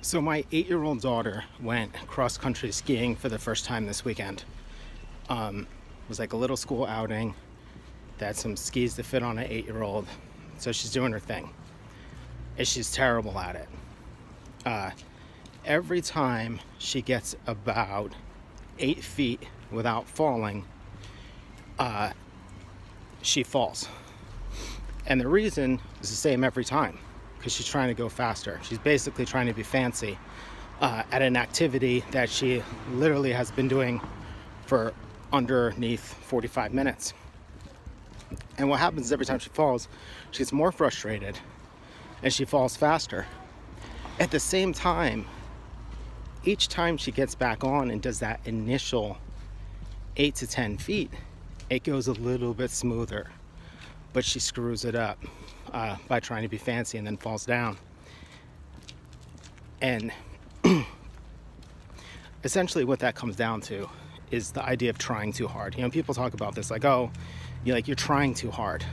So my 8-year-old daughter went cross-country skiing for the first time this weekend. It was like a little school outing. They had some skis to fit on an 8-year-old. So she's doing her thing. And she's terrible at it. Every time she gets about 8 feet without falling, she falls. And the reason is the same every time, because she's trying to go faster. She's basically trying to be fancy at an activity that she literally has been doing for underneath 45 minutes. And what happens is every time she falls, she gets more frustrated and she falls faster. At the same time, each time she gets back on and does that initial 8 to 10 feet, it goes a little bit smoother, but she screws it up by trying to be fancy and then falls down. And essentially what that comes down to is the idea of trying too hard. You know, people talk about this like, oh, you're trying too hard.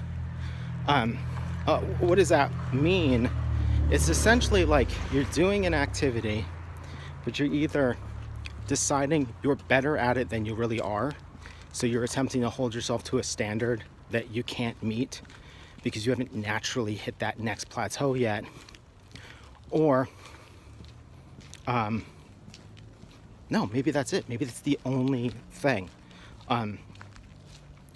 What does that mean? It's essentially like you're doing an activity, but you're either deciding you're better at it than you really are. So you're attempting to hold yourself to a standard that you can't meet because you haven't naturally hit that next plateau yet. Or, no, maybe that's it. Maybe that's the only thing.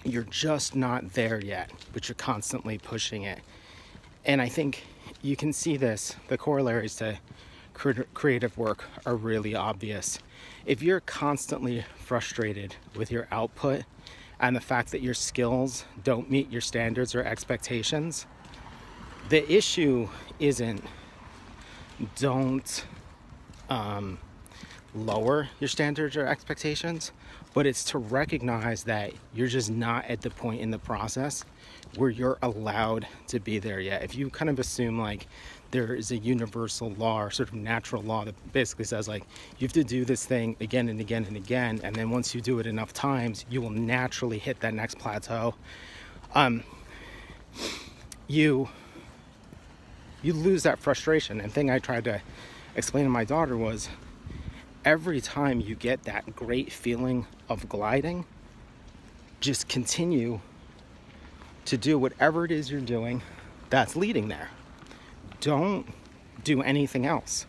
You're just not there yet, but you're constantly pushing it. And I think you can see this, the corollaries to creative work are really obvious. If you're constantly frustrated with your output and the fact that your skills don't meet your standards or expectations, the issue isn't don't lower your standards or expectations, but it's to recognize that you're just not at the point in the process where you're allowed to be there yet. If you kind of assume like there is a universal law or sort of natural law that basically says like you have to do this thing again and again and again, and then once you do it enough times, you will naturally hit that next plateau. You lose that frustration. And the thing I tried to explain to my daughter was every time you get that great feeling of gliding, just continue to do whatever it is you're doing that's leading there. Don't do anything else.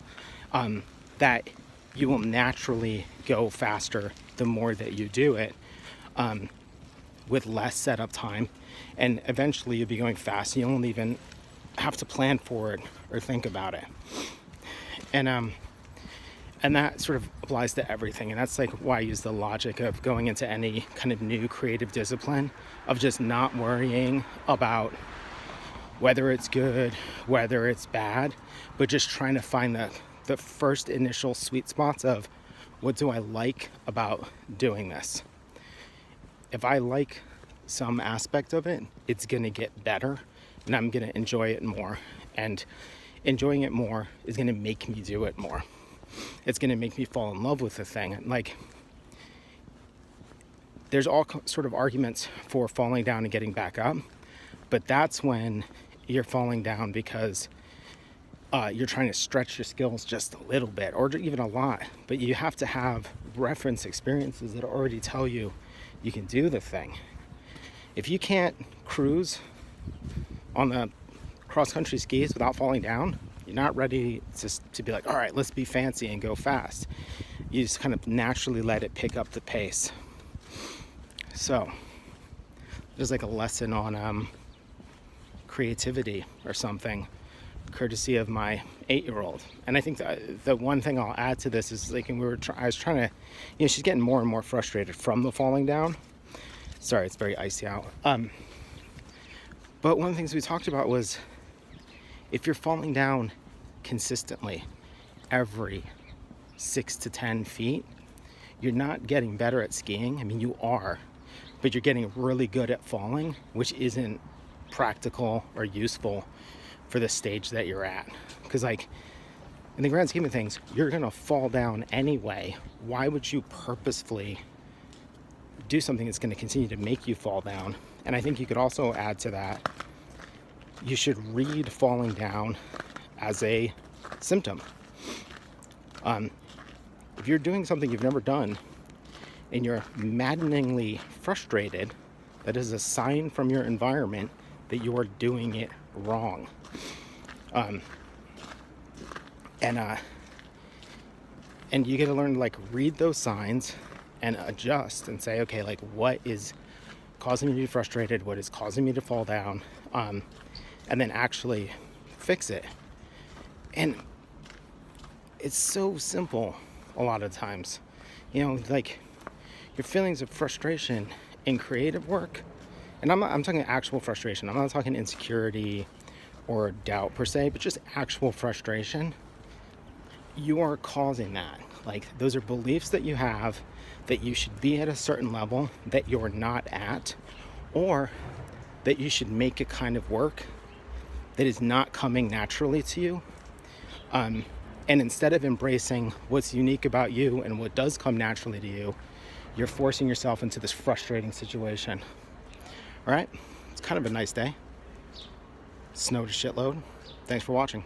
That you will naturally go faster the more that you do it, with less setup time, and eventually you'll be going fast. You won't even have to plan for it or think about it. And that sort of applies to everything. And that's like why I use the logic of going into any kind of new creative discipline, of just not worrying about whether it's good, whether it's bad, but just trying to find the first initial sweet spots of what do I like about doing this. If I like some aspect of it, it's gonna get better and I'm gonna enjoy it more. And enjoying it more is gonna make me do it more. It's going to make me fall in love with the thing. Like, there's all sort of arguments for falling down and getting back up, but that's when you're falling down because you're trying to stretch your skills just a little bit or even a lot, but you have to have reference experiences that already tell you you can do the thing. If you can't cruise on the cross-country skis without falling down, you're not ready to be like, all right, let's be fancy and go fast. You just kind of naturally let it pick up the pace. So there's like a lesson on creativity or something, courtesy of my 8-year-old. And I think the one thing I'll add to this is like, I was trying to, she's getting more and more frustrated from the falling down. Sorry, it's very icy out. But one of the things we talked about was, if you're falling down consistently every 6 to 10 feet, you're not getting better at skiing. I mean, you are, but you're getting really good at falling, which isn't practical or useful for the stage that you're at. Because like, in the grand scheme of things, you're gonna fall down anyway. Why would you purposefully do something that's gonna continue to make you fall down? And I think you could also add to that, you should read falling down as a symptom. If you're doing something you've never done and you're maddeningly frustrated, that is a sign from your environment that you are doing it wrong. And you get to learn to like read those signs and adjust and say, okay, like what is causing me to be frustrated? What is causing me to fall down? And then actually fix it. And it's so simple a lot of times. You know, like your feelings of frustration in creative work, and I'm talking actual frustration. I'm not talking insecurity or doubt per se, but just actual frustration. You are causing that. Like those are beliefs that you have that you should be at a certain level that you're not at, or that you should make a kind of work that is not coming naturally to you. And instead of embracing what's unique about you and what does come naturally to you, you're forcing yourself into this frustrating situation. All right, it's kind of a nice day. Snowed a shitload. Thanks for watching.